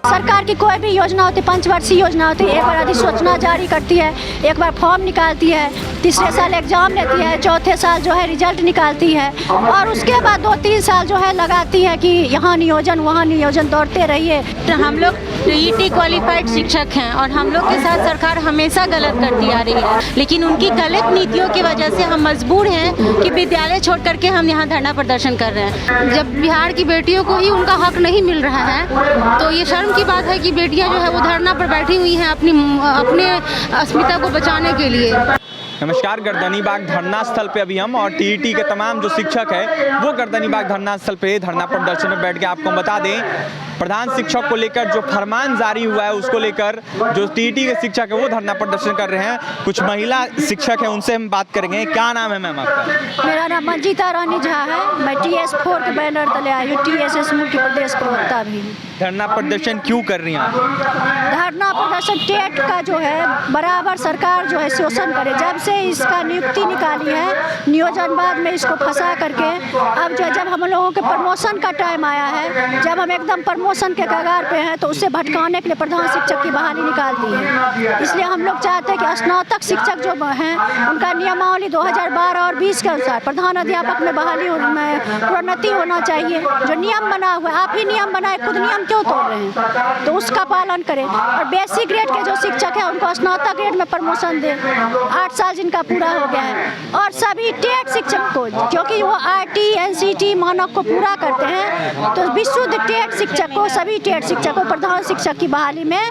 सरकार की कोई भी योजना होती है, पंचवर्षीय योजना होती है, एक बार अधिसूचना जारी करती है, एक बार फॉर्म निकालती है, तीसरे साल एग्जाम लेती है, चौथे साल जो है रिजल्ट निकालती है और उसके बाद 2-3 साल जो है लगाती है कि यहाँ नियोजन वहाँ नियोजन, दौड़ते रहिए। तो हम लोग टीईटी क्वालिफाइड शिक्षक हैं और हम लोग के साथ सरकार हमेशा गलत करती आ रही है, लेकिन उनकी गलत नीतियों की वजह से हम मजबूर हैं कि विद्यालय छोड़ करके हम यहाँ धरना प्रदर्शन कर रहे हैं। जब बिहार की बेटियों को ही उनका हक नहीं मिल रहा है तो ये शर्म की बात है कि बेटियां जो है वो धरना पर बैठी हुई हैं अपने अस्मिता को बचाने के लिए। नमस्कार, गर्दनीबाग धरना स्थल पे अभी हम और टीईटी के तमाम जो शिक्षक है वो गर्दनीबाग धरना स्थल पे धरना प्रदर्शन में बैठ के आपको बता दें, प्रधान शिक्षक को लेकर जो फरमान जारी हुआ है उसको लेकर जो टीईटी के शिक्षक है वो धरना प्रदर्शन कर रहे हैं। कुछ महिला शिक्षक हैं, उनसे हम बात करेंगे। क्या नाम है मैम आपका? मेरा नाम मंजीता रानी झा है, मैं TS4 के बैनर तले आई हूँ, TSS मध्य प्रदेश प्रवक्ता भी। धरना प्रदर्शन क्यों कर रही हैं आप? धरना प्रदर्शन टेट का जो है बराबर सरकार जो है शोषण करे, जब से इसका नियुक्ति निकाली है नियोजनवाद में इसको फंसा करके, अब जो जब हम लोगों के प्रमोशन का टाइम आया है, जब हम एकदम प्रमोशन के कगार पे हैं तो उससे भटकाने के लिए प्रधान शिक्षक की बहाली निकाल दी है। इसलिए हम लोग चाहते हैं कि स्नातक शिक्षक जो हैं उनका नियमावली 2012 और 20 के अनुसार प्रधान अध्यापक में बहाली में प्रोन्नति होना चाहिए। जो नियम बना हुआ है, आप ही नियम बनाए, खुद नियम क्यों तोड़ रहे हैं, तो उसका पालन करें। और बेसिक ग्रेड के जो शिक्षक है उनको स्नातक ग्रेड में प्रमोशन दें, 8 साल जिनका पूरा हो गया है। और सभी टेट शिक्षक को, क्योंकि वो RT NCT मानक को पूरा करते हैं, तो विशुद्ध टेट शिक्षक को, सभी टेट शिक्षक को प्रधान शिक्षक की बहाली में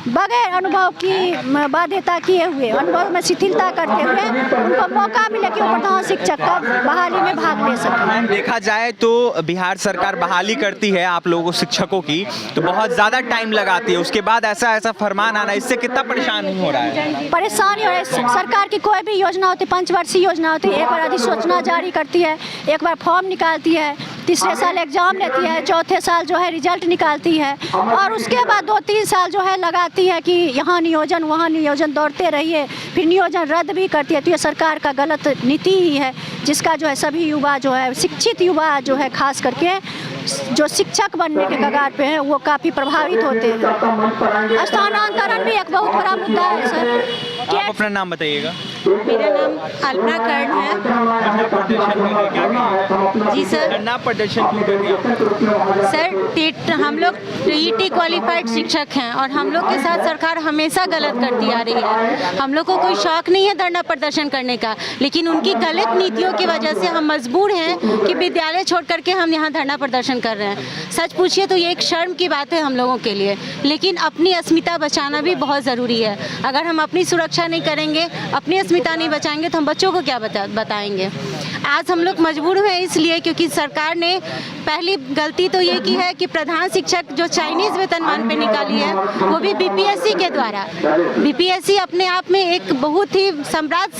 बगैर अनुभव की बाध्यता किए हुए, अनुभव में शिथिलता करते हुए उनको मौका मिले कि वो प्रधान शिक्षक का बहाली में भाग ले सकें। देखा जाए तो बिहार सरकार बहाली करती है आप लोगों शिक्षकों की तो बहुत ज़्यादा टाइम लगाती है, उसके बाद ऐसा फरमान आना, इससे कितना परेशान हो रहा है? परेशानी हो रही है। सरकार की कोई भी योजना होती है, पंचवर्षीय योजना होती है, एक बार अधिसूचना जारी करती है, एक बार फॉर्म निकालती है, तीसरे साल एग्जाम लेती है, चौथे साल जो है रिजल्ट निकालती है और उसके बाद 2-3 साल जो है लगाती है कि यहाँ नियोजन वहाँ नियोजन, दौड़ते रहिए, फिर नियोजन रद्द भी करती है। तो ये सरकार का गलत नीति ही है, जिसका जो है सभी युवा जो है, शिक्षित युवा जो है, खास करके जो शिक्षक बनने के कगार पे हैं वो काफ़ी प्रभावित होते हैं। स्थानांतरण भी एक बहुत बड़ा मुद्दा है सर। आप अपना नाम बताइएगा। मेरा नाम अल्पना कर्ण है। जी सर। धरना प्रदर्शन क्यों कर रही हैं? सर, हम लोग टीईटी क्वालिफाइड शिक्षक हैं और हम लोग के साथ सरकार हमेशा गलत करती आ रही है। हम लोग को कोई शौक नहीं है धरना प्रदर्शन करने का, लेकिन उनकी गलत नीतियों की वजह से हम मजबूर हैं कि विद्यालय छोड़ करके हम यहाँ धरना प्रदर्शन कर रहे हैं। सच पूछिए तो ये एक शर्म की बात है हम लोगों के लिए, लेकिन अपनी अस्मिता बचाना भी बहुत ज़रूरी है। अगर हम अपनी सुरक्षा नहीं करेंगे, अपनी अस्मिता नहीं बचाएंगे तो हम बच्चों को क्या बताएंगे। आज हम लोग मजबूर हैं इसलिए क्योंकि सरकार ने पहली गलती तो ये की है कि प्रधान शिक्षक जो चाइनीज़ वेतनमान पे निकाली है वो भी BPSC के द्वारा। BPSC अपने आप में एक बहुत ही सम्राट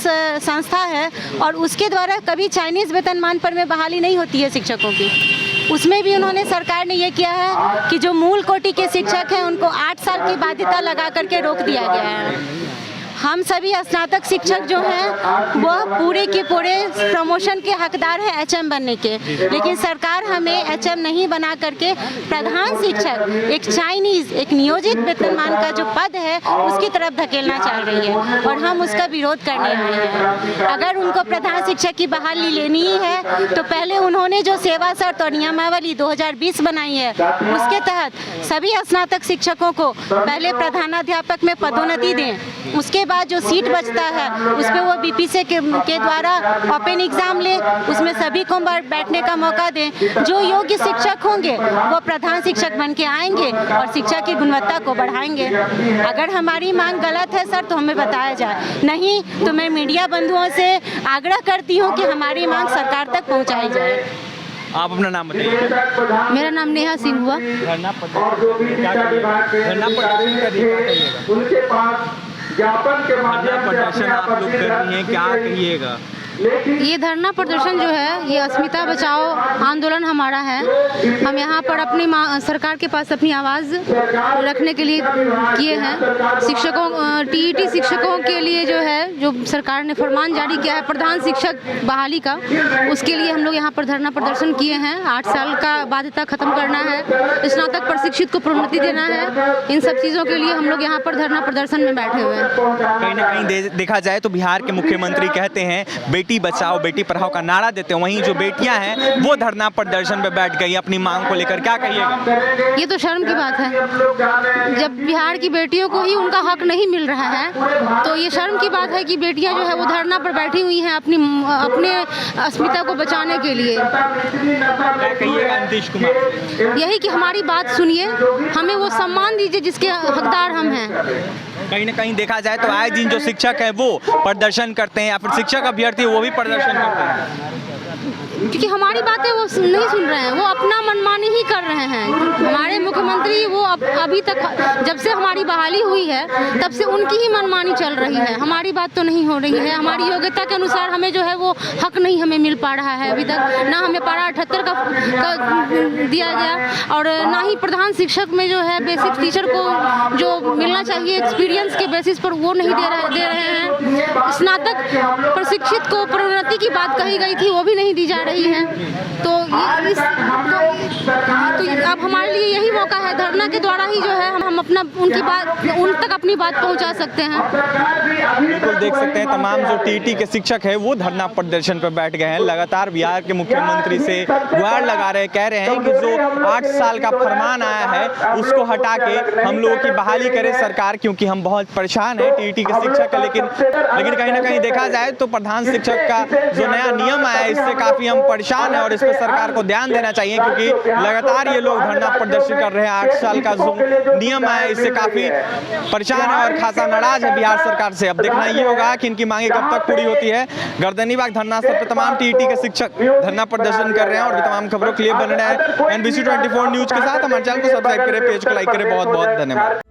संस्था है और उसके द्वारा कभी चाइनीज़ वेतनमान पर में बहाली नहीं होती है शिक्षकों की। उसमें भी उन्होंने, सरकार ने ये किया है कि जो मूल कोटि के शिक्षक हैं उनको 8 साल की बाध्यता लगा करके रोक दिया गया है। हम सभी स्नातक शिक्षक जो हैं वह पूरे के पूरे प्रमोशन के हकदार हैं HM बनने के, लेकिन सरकार हमें HM नहीं बना करके प्रधान शिक्षक, एक चाइनीज़, एक नियोजित वेतनमान का जो पद है उसकी तरफ धकेलना चाह रही है और हम उसका विरोध करने आए हैं। अगर उनको प्रधान शिक्षक की बहाली लेनी ही है तो पहले उन्होंने जो सेवा शर्त और नियमावली 2020 बनाई है उसके तहत सभी स्नातक शिक्षकों को पहले प्रधानाध्यापक में पदोन्नति दें, उसके बाद जो सीट बचता है उस पर वो BPSC के द्वारा ओपन एग्जाम ले, उसमें सभी को बैठने का मौका दें। जो योग्य शिक्षक होंगे वो प्रधान शिक्षक बन के आएंगे और शिक्षा की गुणवत्ता को बढ़ाएंगे। अगर हमारी मांग गलत है सर तो हमें बताया जाए, नहीं तो मैं मीडिया बंधुओं से आग्रह करती हूँ कि हमारी मांग सरकार तक पहुँचाई जाए। आप अपना नाम बताइए। मेरा नाम नेहा सिंह हुआ। धरना प्रदर्शन उनके पास ज्ञापन के माध्यम से प्रदर्शन आप लोग कर रही हैं, क्या कहिएगा? ये धरना प्रदर्शन जो है ये अस्मिता बचाओ आंदोलन हमारा है। हम यहाँ पर अपनी सरकार के पास अपनी आवाज़ रखने के लिए किए हैं। शिक्षकों टीईटी शिक्षकों के लिए जो है जो सरकार ने फरमान जारी किया है प्रधान शिक्षक बहाली का, उसके लिए हम लोग यहाँ पर धरना प्रदर्शन किए हैं। 8 साल का बाध्यता खत्म करना है, स्नातक प्रशिक्षित को प्रोन्नति देना है, इन सब चीज़ों के लिए हम लोग यहाँ पर धरना प्रदर्शन में बैठे हुए हैं। कहीं ना कहीं देखा जाए तो बिहार के मुख्यमंत्री कहते हैं बेटी बचाओ बेटी पढ़ाओ का नारा देते हैं, वहीं जो बेटियां हैं वो धरना प्रदर्शन में बैठ गई अपनी मांग को लेकर, क्या कहिएगा? ये तो शर्म की बात है। जब बिहार की बेटियों को ही उनका हक नहीं मिल रहा है तो ये शर्म की बात है कि बेटियां जो है वो धरना पर बैठी हुई हैं अपने अस्मिता को बचाने के लिए। क्या कहिएगा नीतीश कुमार? यही कि हमारी बात सुनिए, हमें वो सम्मान दीजिए जिसके हकदार हम हैं। कहीं ना कहीं देखा जाए तो आए दिन जो शिक्षक है वो प्रदर्शन करते हैं या फिर शिक्षक अभ्यर्थी वो भी प्रदर्शन करते हैं, क्योंकि हमारी बातें वो नहीं सुन रहे हैं, वो अपना मनमानी ही कर रहे हैं। हमारे मुख्यमंत्री वो अभी तक जब से हमारी बहाली हुई है तब से उनकी ही मनमानी चल रही है, हमारी बात तो नहीं हो रही है। हमारी योग्यता के अनुसार हमें जो है वो हक नहीं हमें मिल पा रहा है अभी तक, ना हमें पारा 78 का दिया गया और ना ही प्रधान शिक्षक में जो है बेसिक टीचर को जो मिलना चाहिए एक्सपीरियंस के बेसिस पर वो नहीं दे रहे हैं। स्नातक प्रशिक्षित को प्रोन्नति की बात कही गई थी वो भी नहीं दी जा रही है। तो अब हमारे लिए यही मौका है, धरना के द्वारा ही जो है हम अपना उन तक अपनी बात पहुंचा सकते हैं। बिल्कुल देख सकते हैं तमाम जो टीईटी के शिक्षक है वो धरना प्रदर्शन पर बैठ गए हैं। लगातार बिहार के मुख्यमंत्री से गुहार लगा रहे, कह रहे हैं कि जो 8 साल का फरमान आया है उसको हटा के हम लोगों की बहाली करे सरकार, क्योंकि हम बहुत परेशान हैं टीईटी के शिक्षक का। लेकिन कहीं ना कहीं देखा जाए तो प्रधान शिक्षक का जो नया नियम आया है इससे काफी हम परेशान हैं और इस पर सरकार को ध्यान देना चाहिए, क्योंकि लगातार ये लोग धरना प्रदर्शन कर रहे हैं। 8 साल का जो नियम है इससे काफी परेशान है और खासा नाराज है बिहार सरकार से। अब देखना ये होगा कि इनकी मांगे कब तक पूरी होती है। गर्दनीबाग धरना स्थल पर तमाम टीईटी के शिक्षक धरना प्रदर्शन कर रहे हैं और भी तमाम खबरों के लिए बन रहे हैं NBC 24 न्यूज के साथ हमारे चैनल को सब्सक्राइब करें, पेज को लाइक करें। बहुत बहुत धन्यवाद।